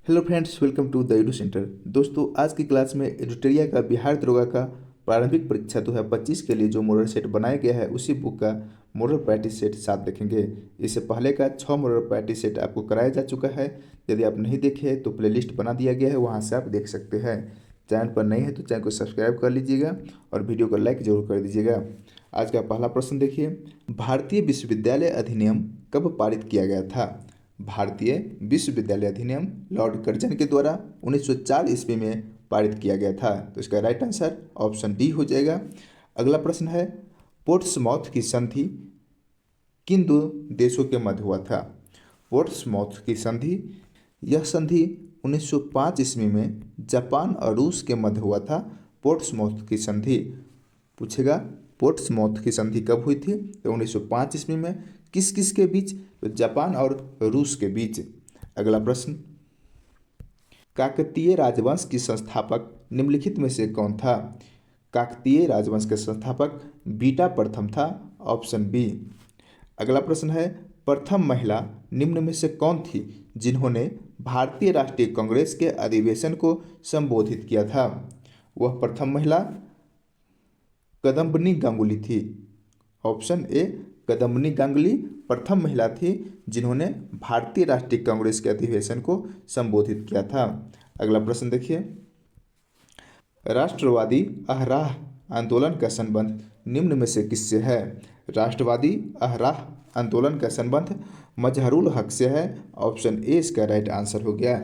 Hello friends, welcome to the Edu Centre. दोस्तों, आज की क्लास में एडिटोरिया का बिहार दरोगा का प्रारंभिक परीक्षा 2025 के लिए जो मॉडल सेट बनाया गया है उसी बुक का मॉडल प्रैक्टिस सेट साथ देखेंगे। इससे पहले का 6 मॉडल प्रैक्टिस सेट आपको कराया जा चुका है। यदि आप नहीं देखे तो प्लेलिस्ट बना दिया गया है, वहाँ से आप देख सकते हैं। चैनल पर नए हैं तो चैनल को सब्सक्राइब कर लीजिएगा और वीडियो को लाइक जरूर कर दीजिएगा। आज का पहला प्रश्न देखिए, भारतीय विश्वविद्यालय अधिनियम कब पारित किया गया था? भारतीय विश्वविद्यालय अधिनियम लॉर्ड कर्जन के द्वारा 1904 ईस्वी में पारित किया गया था। तो इसका राइट आंसर ऑप्शन डी हो जाएगा। अगला प्रश्न है, पोर्ट्समाउथ की संधि किन दो देशों के मध्य हुआ था? पोर्ट्समाउथ की संधि, यह संधि 1905 ईस्वी में जापान और रूस के मध्य हुआ था। पोर्ट्समाउथ की संधि पूछेगा, पोर्ट्समाउथ की संधि कब हुई थी? तो 1905 ईस्वी में। किस किस के बीच? तो जापान और रूस के बीच। अगला प्रश्न, काकतीय राजवंश की संस्थापक निम्नलिखित में से कौन था? काकतीय राजवंश के संस्थापक बीटा प्रथम था, ऑप्शन बी। अगला प्रश्न है, प्रथम महिला निम्न में से कौन थी जिन्होंने भारतीय राष्ट्रीय कांग्रेस के अधिवेशन को संबोधित किया था? वह प्रथम महिला कदम्बनी गांगुली थी, ऑप्शन ए। कदम्बनी गांगुली प्रथम महिला थी जिन्होंने भारतीय राष्ट्रीय कांग्रेस के अधिवेशन को संबोधित किया था। अगला प्रश्न देखिए, राष्ट्रवादी अहराह आंदोलन का संबंध निम्न में से किससे है? राष्ट्रवादी अहराह आंदोलन का संबंध मजहरुल हक से है, ऑप्शन ए इसका राइट आंसर हो गया।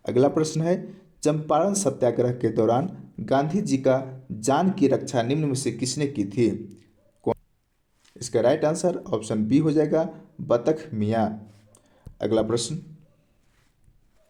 अगला प्रश्न है, चंपारण सत्याग्रह के दौरान गांधी जी का जान की रक्षा निम्न में से किसने की थी? इसका राइट आंसर ऑप्शन बी हो जाएगा, बतख मियाँ। अगला प्रश्न,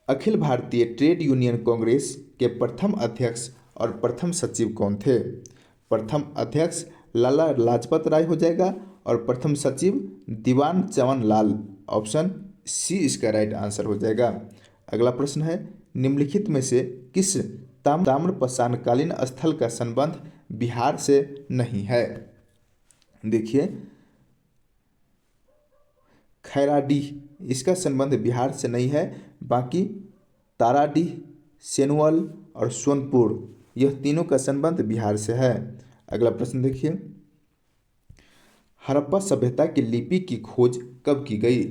अखिल भारतीय ट्रेड यूनियन कांग्रेस के प्रथम अध्यक्ष और प्रथम सचिव कौन थे? प्रथम अध्यक्ष लाला लाजपत राय हो जाएगा और प्रथम सचिव दीवान चमन लाल, ऑप्शन सी इसका राइट आंसर हो जाएगा। अगला प्रश्न है, निम्नलिखित में से किस ताम्रपशानकालीन स्थल का संबंध बिहार से नहीं है? देखिए, खैराडीह, इसका संबंध बिहार से नहीं है। बाकी ताराडीह, सेनुअल और सोनपुर, यह तीनों का संबंध बिहार से है। अगला प्रश्न देखिए, हड़प्पा सभ्यता की लिपि की खोज कब की गई?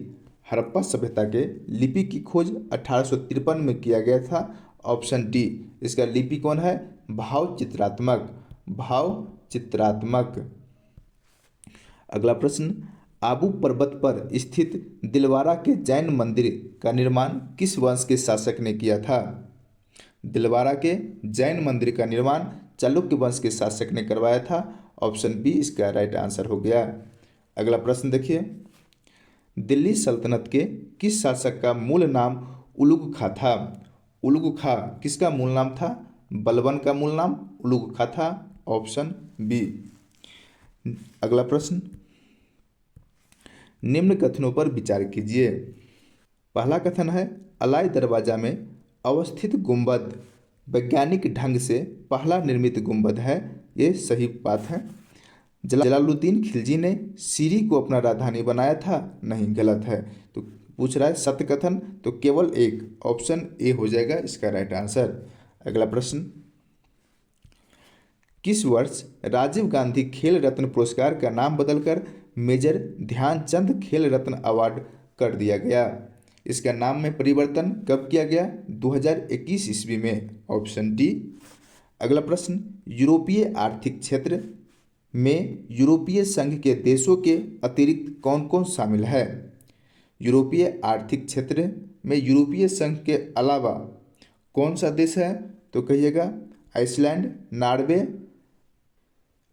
हड़प्पा सभ्यता के लिपि की खोज 1853 में किया गया था, ऑप्शन डी। इसका लिपि कौन है? भाव चित्रात्मक, भाव चित्रात्मक। अगला प्रश्न, आबू पर्वत पर स्थित दिलवारा के जैन मंदिर का निर्माण किस वंश के शासक ने किया था? दिलवारा के जैन मंदिर का निर्माण चालुक्य वंश के शासक ने करवाया था, ऑप्शन बी इसका राइट आंसर हो गया। अगला प्रश्न देखिए, दिल्ली सल्तनत के किस शासक का मूल नाम उलुग खा था? उलुग खा किसका मूल नाम था? बलबन का मूल नाम उलुग खा था, ऑप्शन बी। अगला प्रश्न, निम्न कथनों पर विचार कीजिए। पहला कथन है, अलाई दरवाजा में अवस्थित गुंबद वैज्ञानिक ढंग से पहला निर्मित गुंबद है, ये सही बात है। जलालुद्दीन खिलजी ने सीरी को अपना राजधानी बनाया था, नहीं, गलत है। तो पूछ रहा है सत्य कथन, तो केवल एक, ऑप्शन ए हो जाएगा इसका राइट आंसर। अगला प्रश्न, किस वर्ष राजीव गांधी खेल रत्न पुरस्कार का नाम बदलकर मेजर ध्यानचंद खेल रत्न अवार्ड कर दिया गया? इसका नाम में परिवर्तन कब किया गया? 2021 ईस्वी में, ऑप्शन डी। अगला प्रश्न, यूरोपीय आर्थिक क्षेत्र में यूरोपीय संघ के देशों के अतिरिक्त कौन कौन शामिल है? यूरोपीय आर्थिक क्षेत्र में यूरोपीय संघ के अलावा कौन सा देश है? तो कहिएगा आइसलैंड, नॉर्वे,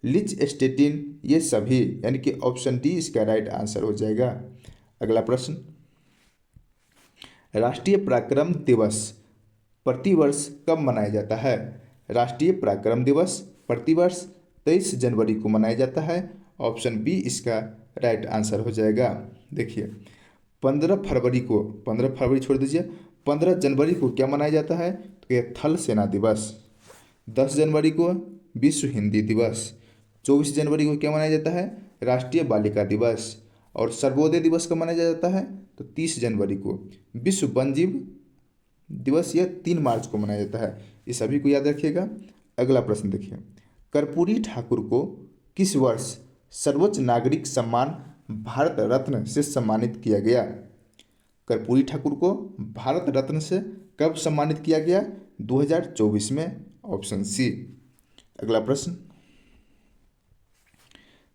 लिचटेंस्टाइन, ये सभी, यानी कि ऑप्शन डी इसका राइट आंसर हो जाएगा। अगला प्रश्न, राष्ट्रीय पराक्रम दिवस प्रतिवर्ष कब मनाया जाता है? राष्ट्रीय पराक्रम दिवस प्रतिवर्ष 23 जनवरी को मनाया जाता है, ऑप्शन बी इसका राइट आंसर हो जाएगा। देखिए, 15 फरवरी छोड़ दीजिए, 15 जनवरी को क्या मनाया जाता है? तो यह थल सेना दिवस। 10 जनवरी को विश्व हिंदी दिवस। 24 जनवरी को क्या मनाया जाता है? राष्ट्रीय बालिका दिवस। और सर्वोदय दिवस कब मनाया जाता है? तो 30 जनवरी को। विश्व वन्यजीव दिवस यह 3 मार्च को मनाया जाता है। ये सभी को याद रखिएगा। अगला प्रश्न देखिए, कर्पूरी ठाकुर को किस वर्ष सर्वोच्च नागरिक सम्मान भारत रत्न से सम्मानित किया गया? कर्पूरी ठाकुर को भारत रत्न से कब सम्मानित किया गया? 2024 में, ऑप्शन सी। अगला प्रश्न,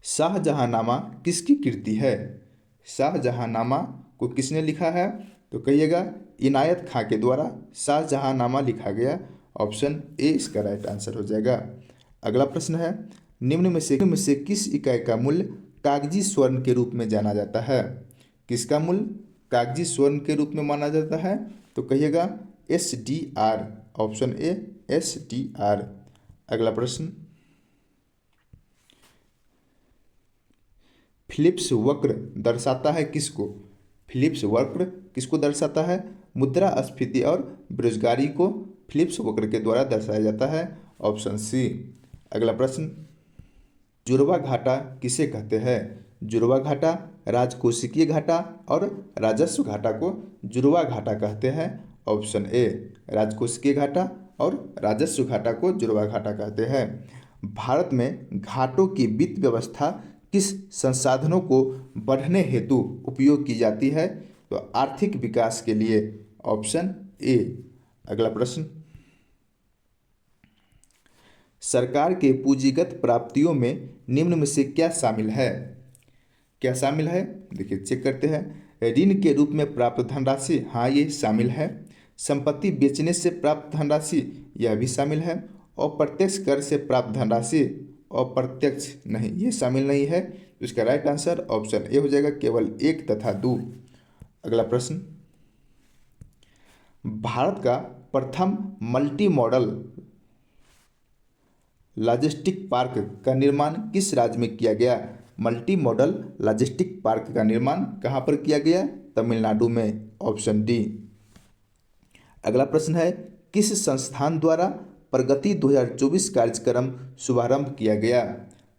शाहजहांनामा किसकी कृति है? शाहजहांनामा को किसने लिखा है? तो कहिएगा इनायत खां के द्वारा शाहजहांनामा लिखा गया, ऑप्शन ए इसका राइट आंसर हो जाएगा। अगला प्रश्न है, निम्न में से किस इकाई का मूल्य कागजी स्वर्ण के रूप में जाना जाता है? किसका मूल्य कागजी स्वर्ण के रूप में माना जाता है? तो कहिएगा SDR, ऑप्शन ए SDR। अगला प्रश्न, फिलिप्स वक्र दर्शाता है किसको? फिलिप्स वक्र किसको दर्शाता है? मुद्रास्फीति और बेरोजगारी को फिलिप्स वक्र के द्वारा दर्शाया जाता है, ऑप्शन सी। अगला प्रश्न, जुड़वा घाटा किसे कहते हैं? जुड़वा घाटा राजकोषीय घाटा और राजस्व घाटा को जुड़वा घाटा कहते हैं, ऑप्शन ए। राजकोषीय घाटा और राजस्व घाटा को जुड़वा घाटा कहते हैं। भारत में घाटों की वित्त व्यवस्था किस संसाधनों को बढ़ने हेतु उपयोग की जाती है? तो आर्थिक विकास के लिए, ऑप्शन ए। अगला प्रश्न, सरकार के पूंजीगत प्राप्तियों में निम्न में से क्या शामिल है? क्या शामिल है? देखिए चेक करते हैं। ऋण के रूप में प्राप्त धनराशि, हाँ ये शामिल है। संपत्ति बेचने से प्राप्त धनराशि, यह भी शामिल है। अप्रत्यक्ष कर से प्राप्त धनराशि, अप्रत्यक्ष नहीं, ये शामिल नहीं है। तो इसका राइट आंसर ऑप्शन ए हो जाएगा, केवल 1 तथा 2। अगला प्रश्न, भारत का प्रथम मल्टी मॉडल लॉजिस्टिक पार्क का निर्माण किस राज्य में किया गया? मल्टी मॉडल लॉजिस्टिक पार्क का निर्माण कहाँ पर किया गया? तमिलनाडु में, ऑप्शन डी। अगला प्रश्न है, किस संस्थान द्वारा प्रगति 2024 कार्यक्रम शुभारंभ किया गया?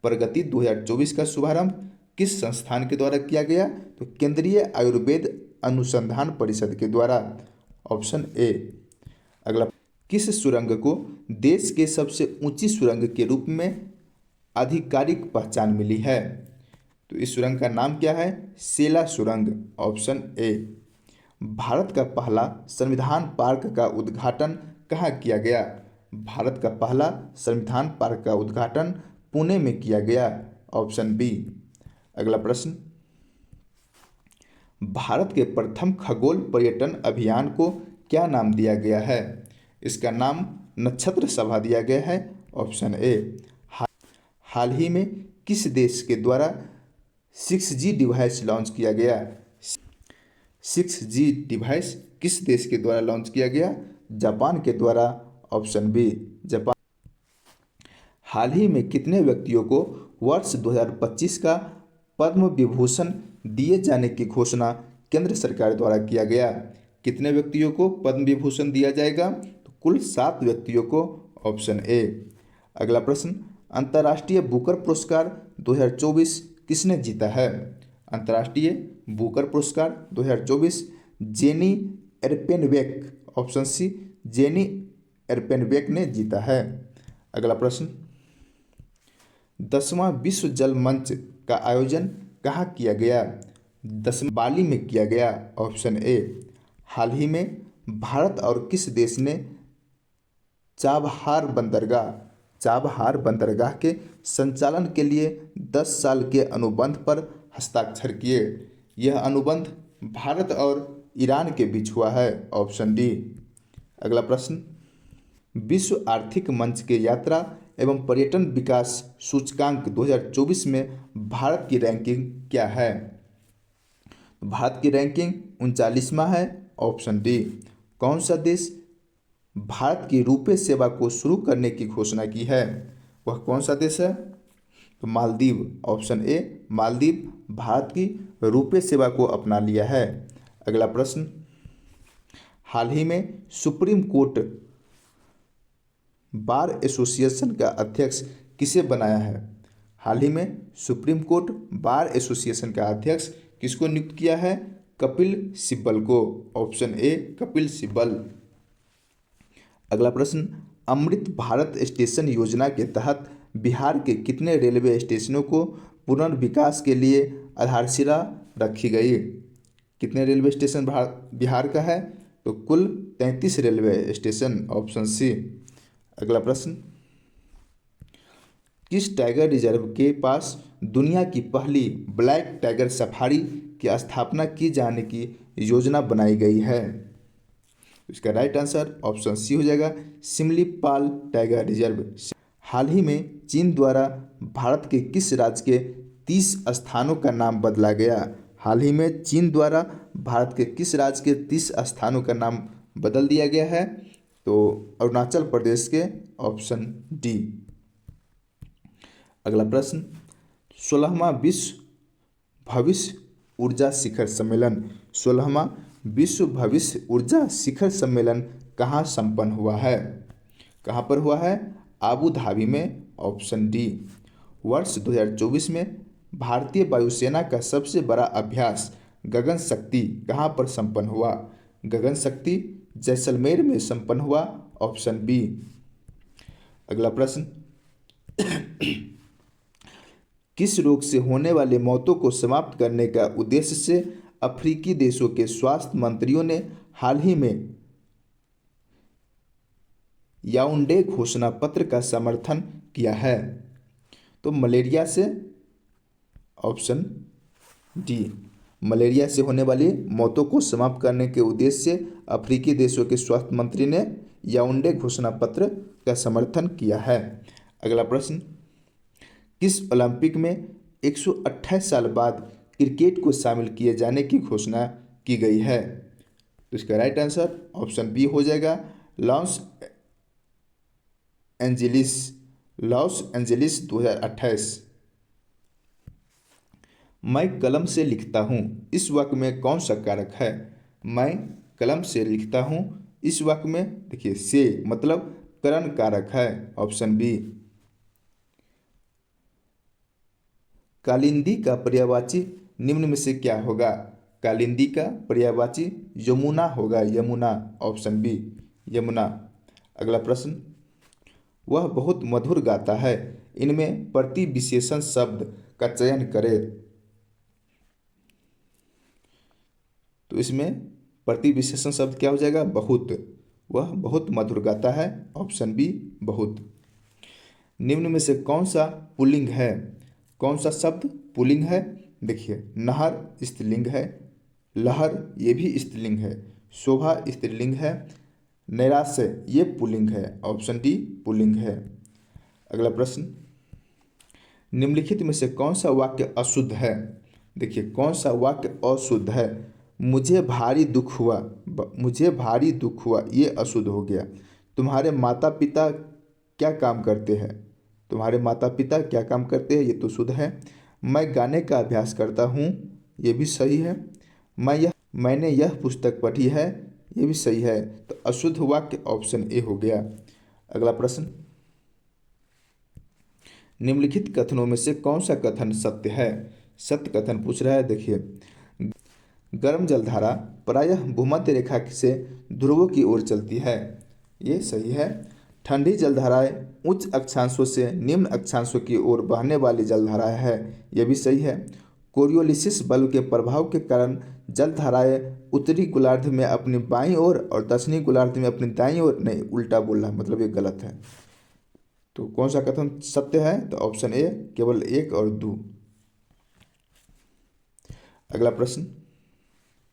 प्रगति 2024 का शुभारंभ किस संस्थान के द्वारा किया गया? तो केंद्रीय आयुर्वेद अनुसंधान परिषद के द्वारा, ऑप्शन ए। अगला, किस सुरंग को देश के सबसे ऊंची सुरंग के रूप में आधिकारिक पहचान मिली है? तो इस सुरंग का नाम क्या है? सेला सुरंग, ऑप्शन ए। भारत का पहला संविधान पार्क का उद्घाटन कहाँ किया गया? भारत का पहला संविधान पार्क का उद्घाटन पुणे में किया गया, ऑप्शन बी। अगला प्रश्न, भारत के प्रथम खगोल पर्यटन अभियान को क्या नाम दिया गया है? इसका नाम नक्षत्र सभा दिया गया है, ऑप्शन ए। हाल ही में किस देश के द्वारा 6G डिवाइस लॉन्च किया गया? 6G डिवाइस किस देश के द्वारा लॉन्च किया गया? जापान के द्वारा, ऑप्शन बी, जापान। हाल ही में कितने व्यक्तियों को वर्ष 2025 का पद्म विभूषण दिए जाने की घोषणा केंद्र सरकार द्वारा किया गया? कितने व्यक्तियों को पद्म विभूषण दिया जाएगा? तो कुल 7 व्यक्तियों को, ऑप्शन ए। अगला प्रश्न, अंतर्राष्ट्रीय बुकर पुरस्कार 2024 किसने जीता है? अंतर्राष्ट्रीय बुकर पुरस्कार 2024 जेनी एर्पेनबेक, ऑप्शन सी, जेनी एर्पेनबेक ने जीता है। अगला प्रश्न, 10वां विश्व जल मंच का आयोजन कहाँ किया गया? 10वां बाली में किया गया, ऑप्शन ए। हाल ही में भारत और किस देश ने चाबहार बंदरगाह के संचालन के लिए 10 साल के अनुबंध पर हस्ताक्षर किए? यह अनुबंध भारत और ईरान के बीच हुआ है, ऑप्शन डी। अगला प्रश्न, विश्व आर्थिक मंच के यात्रा एवं पर्यटन विकास सूचकांक 2024 में भारत की रैंकिंग क्या है? भारत की रैंकिंग 39वां है, ऑप्शन डी। कौन सा देश भारत की रुपे सेवा को शुरू करने की घोषणा की है? वह कौन सा देश है? तो मालदीव, ऑप्शन ए, मालदीव भारत की रुपे सेवा को अपना लिया है। अगला प्रश्न, हाल ही में सुप्रीम कोर्ट बार एसोसिएशन का अध्यक्ष किसे बनाया है? हाल ही में सुप्रीम कोर्ट बार एसोसिएशन का अध्यक्ष किसको नियुक्त किया है? कपिल सिब्बल को, ऑप्शन ए, कपिल सिब्बल। अगला प्रश्न, अमृत भारत स्टेशन योजना के तहत बिहार के कितने रेलवे स्टेशनों को पुनर्विकास के लिए आधारशिला रखी गई? कितने रेलवे स्टेशन बिहार का है? तो कुल 33 रेलवे स्टेशन, ऑप्शन सी। अगला प्रश्न, किस टाइगर रिजर्व के पास दुनिया की पहली ब्लैक टाइगर सफारी की स्थापना की जाने की योजना बनाई गई है? इसका राइट आंसर ऑप्शन सी हो जाएगा, सिमलीपाल टाइगर रिजर्व। हाल ही में चीन द्वारा भारत के किस राज्य के 30 स्थानों का नाम बदला गया? हाल ही में चीन द्वारा भारत के किस राज्य के 30 स्थानों का नाम बदल दिया गया है? तो अरुणाचल प्रदेश के, ऑप्शन डी। अगला प्रश्न, 16वां विश्व भविष्य ऊर्जा शिखर सम्मेलन 16वां विश्व भविष्य ऊर्जा शिखर सम्मेलन कहाँ संपन्न हुआ है? कहाँ पर हुआ है? आबू धाबी में, ऑप्शन डी। वर्ष 2024 में भारतीय वायुसेना का सबसे बड़ा अभ्यास गगन शक्ति कहाँ पर संपन्न हुआ? गगन शक्ति जैसलमेर में संपन्न हुआ, ऑप्शन बी। अगला प्रश्न, किस रोग से होने वाले मौतों को समाप्त करने का उद्देश्य से अफ्रीकी देशों के स्वास्थ्य मंत्रियों ने हाल ही में याओंडे घोषणा पत्र का समर्थन किया है? तो मलेरिया से, ऑप्शन डी। मलेरिया से होने वाली मौतों को समाप्त करने के उद्देश्य से अफ्रीकी देशों के स्वास्थ्य मंत्री ने याओंडे घोषणा पत्र का समर्थन किया है। अगला प्रश्न, किस ओलंपिक में 128 साल बाद क्रिकेट को शामिल किए जाने की घोषणा की गई है? तो इसका राइट आंसर ऑप्शन बी हो जाएगा, लॉस एंजलिस 2028। मैं कलम से लिखता हूँ इस वाक्य में कौन सा कारक है? मैं कलम से लिखता हूँ इस वाक्य में, देखिए से मतलब करण कारक है, ऑप्शन बी। कालिंदी का पर्यायवाची निम्न में से क्या होगा? कालिंदी का पर्यायवाची यमुना होगा, यमुना, ऑप्शन बी, यमुना। अगला प्रश्न, वह बहुत मधुर गाता है, इनमें प्रति विशेषण शब्द का चयन करें। तो इसमें प्रति विशेषण शब्द क्या हो जाएगा? बहुत। वह बहुत मधुर गाता है, ऑप्शन बी, बहुत। निम्न में से कौन सा पुल्लिंग है? कौन सा शब्द पुल्लिंग है? देखिए, नहर स्त्रीलिंग है, लहर ये भी स्त्रीलिंग है, शोभा स्त्रीलिंग है, नैराश्य ये पुल्लिंग है, ऑप्शन डी पुल्लिंग है। अगला प्रश्न, निम्नलिखित में से कौन सा वाक्य अशुद्ध है? देखिए, कौन सा वाक्य अशुद्ध है? मुझे भारी दुख हुआ, मुझे भारी दुख हुआ ये अशुद्ध हो गया। तुम्हारे माता पिता क्या काम करते हैं? तुम्हारे माता पिता क्या काम करते हैं, ये तो शुद्ध है। मैं गाने का अभ्यास करता हूँ, ये भी सही है। मैंने यह पुस्तक पढ़ी है, ये भी सही है। तो अशुद्ध वाक्य ऑप्शन ए हो गया। अगला प्रश्न, निम्नलिखित कथनों में से कौन सा कथन सत्य है? सत्य कथन पूछ रहा है। देखिए, गर्म जलधारा प्रायः भूमध्य रेखा से ध्रुवों की ओर चलती है, ये सही है। ठंडी जलधाराएं उच्च अक्षांशों से निम्न अक्षांशों की ओर बहने वाली जलधाराएं है, यह भी सही है। कोरियोलिसिस बल के प्रभाव के कारण जलधाराएं उत्तरी गोलार्ध में अपनी बाईं ओर और दक्षिणी गोलार्ध में अपनी दाईं ओर, नहीं उल्टा बोल रहा, मतलब ये गलत है। तो कौन सा कथन सत्य है? तो ऑप्शन ए, केवल 1 और 2। अगला प्रश्न,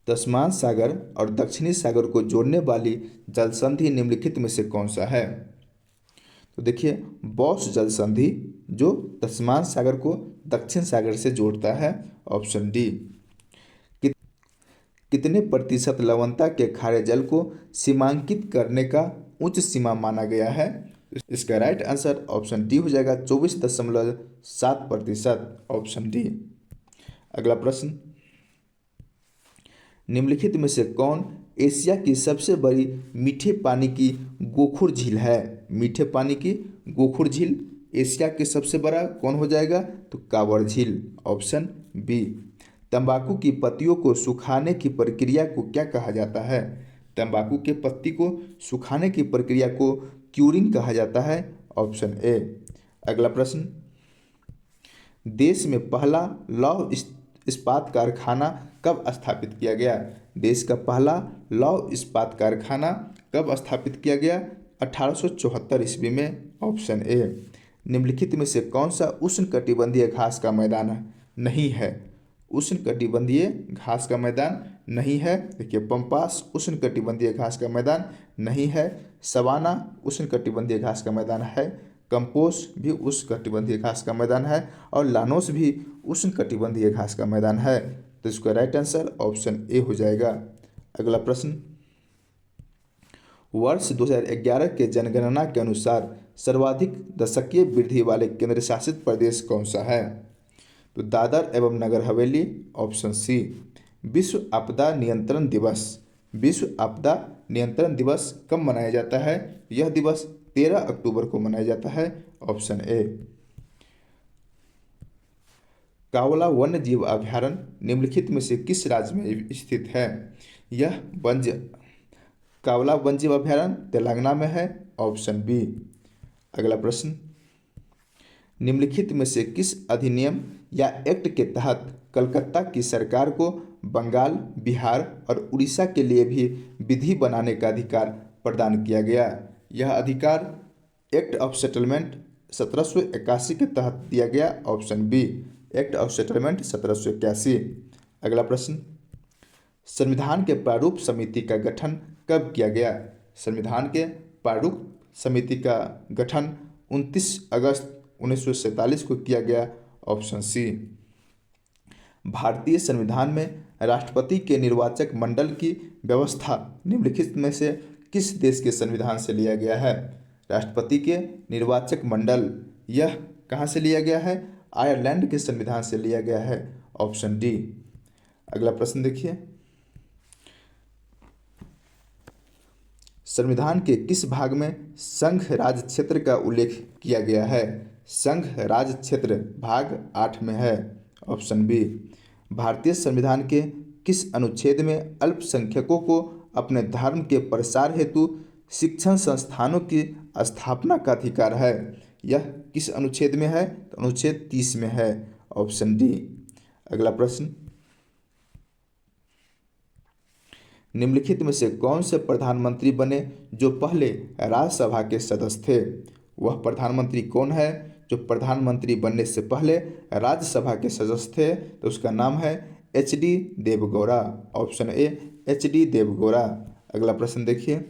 तस्मान सागर और दक्षिणी सागर को जोड़ने वाली जलसंधि निम्नलिखित में से कौन सा है? तो देखिए, बॉस जलसंधि जो तस्मान सागर को दक्षिण सागर से जोड़ता है, ऑप्शन डी। कितने प्रतिशत लवणता के खारे जल को सीमांकित करने का उच्च सीमा माना गया है? इसका राइट आंसर ऑप्शन डी हो जाएगा, 24.7%, ऑप्शन डी। अगला प्रश्न, निम्नलिखित में से कौन एशिया की सबसे बड़ी मीठे पानी की गोखुर झील है? मीठे पानी की गोखुर झील एशिया के सबसे बड़ा कौन हो जाएगा? तो कांवर झील, ऑप्शन बी। तंबाकू की पत्तियों को सुखाने की प्रक्रिया को क्या कहा जाता है? तंबाकू के पत्ती को सुखाने की प्रक्रिया को क्यूरिंग कहा जाता है। Option A. अगला प्रश्न, देश में पहला लौह इस्पात कारखाना कब स्थापित किया गया? देश का पहला लौह इस्पात कारखाना कब स्थापित किया गया? 1874 ईस्वी में। Option A. निम्नलिखित में से कौन सा उष्णकटिबंधीय घास का मैदान नहीं है? उष्णकटिबंधीय घास का मैदान नहीं है। देखिए, पंपास उष्णकटिबंधीय घास का मैदान नहीं है। सवाना उष्णकटिबंधीय घास का मैदान है। कंपोस भी उष्णकटिबंधीय घास का मैदान है और लानोस भी उष्णकटिबंधीय घास का मैदान है। तो इसका राइट आंसर ऑप्शन ए हो जाएगा। अगला प्रश्न, वर्ष 2011 के जनगणना के अनुसार सर्वाधिक दशकीय वृद्धि वाले केंद्र शासित प्रदेश कौन सा है? तो दादर एवं नगर हवेली। Option C. विश्व आपदा नियंत्रण दिवस। विश्व आपदा नियंत्रण दिवस कब मनाया जाता है? यह दिवस 13 अक्टूबर को मनाया जाता है। Option A. कावला वन्य जीव अभयारण्य निम्नलिखित में से किस राज्य में स्थित है? यह कावला वन्य जीव अभयारण्य तेलंगाना में है। Option B. अगला प्रश्न, निम्नलिखित में से किस अधिनियम या एक्ट के तहत कलकत्ता की सरकार को बंगाल, बिहार और उड़ीसा के लिए भी विधि बनाने का अधिकार प्रदान किया गया? यह अधिकार एक्ट ऑफ सेटलमेंट 1781 के तहत दिया गया। Option B. Act of settlement 1781। अगला प्रश्न, संविधान के प्रारूप समिति का गठन कब किया गया? संविधान के प्रारूप समिति का गठन 29 अगस्त 1947 को किया गया। Option C. भारतीय संविधान में राष्ट्रपति के निर्वाचक मंडल की व्यवस्था निम्नलिखित में से किस देश के संविधान से लिया गया है? राष्ट्रपति के निर्वाचक मंडल यह कहाँ से लिया गया है? आयरलैंड के संविधान से लिया गया है। Option D. अगला प्रश्न देखिए, संविधान के किस भाग में संघ राज्य क्षेत्र का उल्लेख किया गया है? संघ राज्य क्षेत्र भाग 8 में है। Option B. भारतीय संविधान के किस अनुच्छेद में अल्पसंख्यकों को अपने धर्म के प्रसार हेतु शिक्षण संस्थानों की स्थापना का अधिकार है? यह किस अनुच्छेद में है? तो अनुच्छेद 30 में है। Option D. अगला प्रश्न, निम्नलिखित में से कौन से प्रधानमंत्री बने जो पहले राज्यसभा के सदस्य थे? वह प्रधानमंत्री कौन है जो प्रधानमंत्री बनने से पहले राज्यसभा के सदस्य थे? तो उसका नाम है HD Deve Gowda. Option A HD Deve Gowda. अगला प्रश्न देखिए,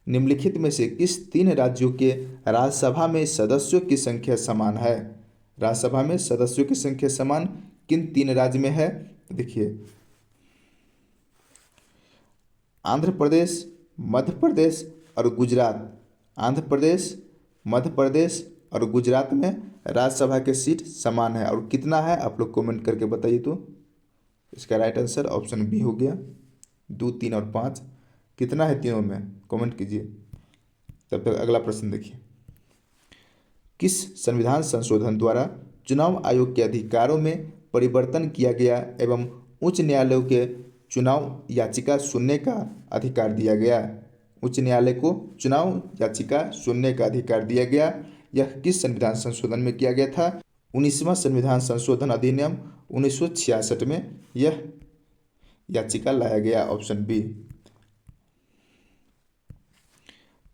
निम्नलिखित में से किस 3 राज्यों के राज्यसभा में सदस्यों की संख्या समान है? राज्यसभा में सदस्यों की संख्या समान किन 3 राज्य में है? देखिए, आंध्र प्रदेश, मध्य प्रदेश और गुजरात। आंध्र प्रदेश, मध्य प्रदेश और गुजरात में राज्यसभा के सीट समान है। और कितना है आप लोग कमेंट करके बताइए। तो इसका राइट आंसर ऑप्शन बी हो गया। 2, 3 और 5 कितना है तीनों में? कमेंट कीजिए। तब तक अगला प्रश्न देखिए, किस संविधान संशोधन द्वारा चुनाव आयोग के अधिकारों में परिवर्तन किया गया एवं उच्च न्यायालयों के चुनाव याचिका सुनने का अधिकार दिया गया? उच्च न्यायालय को चुनाव याचिका सुनने का अधिकार दिया गया। यह किस संविधान संशोधन में किया गया था? 19वां संविधान संशोधन अधिनियम 1966 में यह याचिका लाया गया। Option B.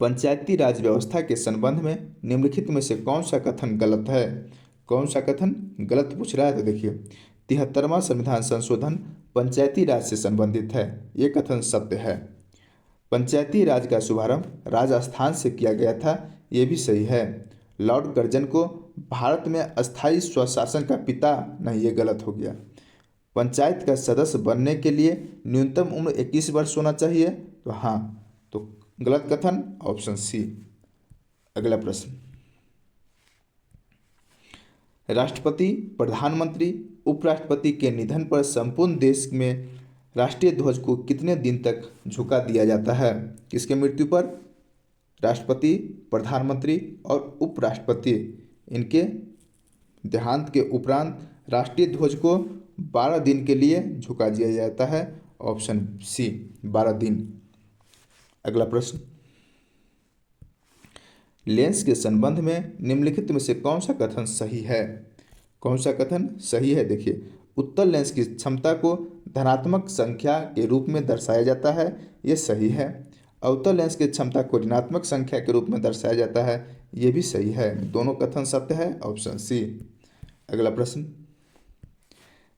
पंचायती राज व्यवस्था के संबंध में निम्नलिखित में से कौन सा कथन गलत है? कौन सा कथन गलत पूछ रहा है? तो देखिए, 73वां संविधान संशोधन पंचायती राज से संबंधित है, ये कथन सत्य है। पंचायती राज का शुभारंभ राजस्थान से किया गया था, ये भी सही है। लॉर्ड कर्जन को भारत में अस्थायी स्वशासन का पिता नहीं, ये गलत हो गया। पंचायत का सदस्य बनने के लिए न्यूनतम उम्र 21 वर्ष होना चाहिए, तो हाँ, तो गलत कथन ऑप्शन सी। अगला प्रश्न, राष्ट्रपति, प्रधानमंत्री, उपराष्ट्रपति के निधन पर संपूर्ण देश में राष्ट्रीय ध्वज को कितने दिन तक झुका दिया जाता है? किसके मृत्यु पर? राष्ट्रपति, प्रधानमंत्री और उपराष्ट्रपति, इनके देहांत के उपरांत राष्ट्रीय ध्वज को 12 दिन के लिए झुका दिया जाता है। ऑप्शन सी 12 दिन। अगला प्रश्न, लेंस के संबंध में निम्नलिखित में से कौन सा कथन सही है? कौन सा कथन सही है? देखिए, उत्तल लेंस की क्षमता को धनात्मक संख्या के रूप में दर्शाया जाता है, ये सही है। अवतल लेंस की क्षमता को ऋणात्मक संख्या के रूप में दर्शाया जाता है, ये भी सही है। दोनों कथन सत्य है, ऑप्शन सी। अगला प्रश्न,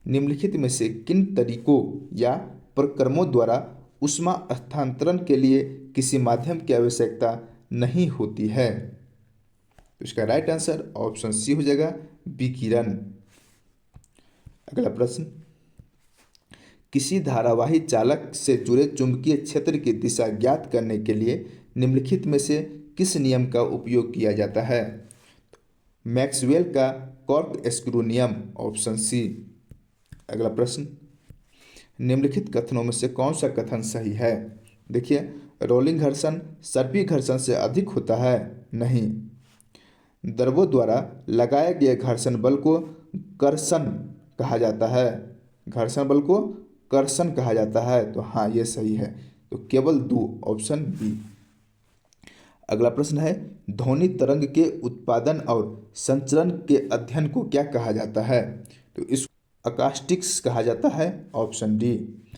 निम्नलिखित में से किन तरीकों या प्रक्रमों द्वारा ऊष्मा हस्तांतरण के लिए किसी माध्यम की आवश्यकता नहीं होती है? तो इसका राइट आंसर ऑप्शन सी हो जाएगा, विकिरण। अगला प्रश्न, किसी धारावाही चालक से जुड़े चुंबकीय क्षेत्र की दिशा ज्ञात करने के लिए निम्नलिखित में से किस नियम का उपयोग किया जाता है? मैक्सवेल का कॉर्क स्क्रू नियम, ऑप्शन सी। अगला प्रश्न, निम्नलिखित कथनों में से कौन सा कथन सही है? देखिए, रोलिंग घर्षण सर्पी घर्षण से अधिक होता है, नहीं। द्रवों द्वारा लगाए गए घर्षण बल को कर्षण कहा जाता है, घर्षण बल को कर्षण कहा जाता है, तो हाँ ये सही है। तो केवल दो, ऑप्शन बी। अगला प्रश्न है, ध्वनि तरंग के उत्पादन और संचरण के अध्ययन को क्या कहा जाता है? तो इस अकास्टिक्स कहा जाता है, ऑप्शन डी।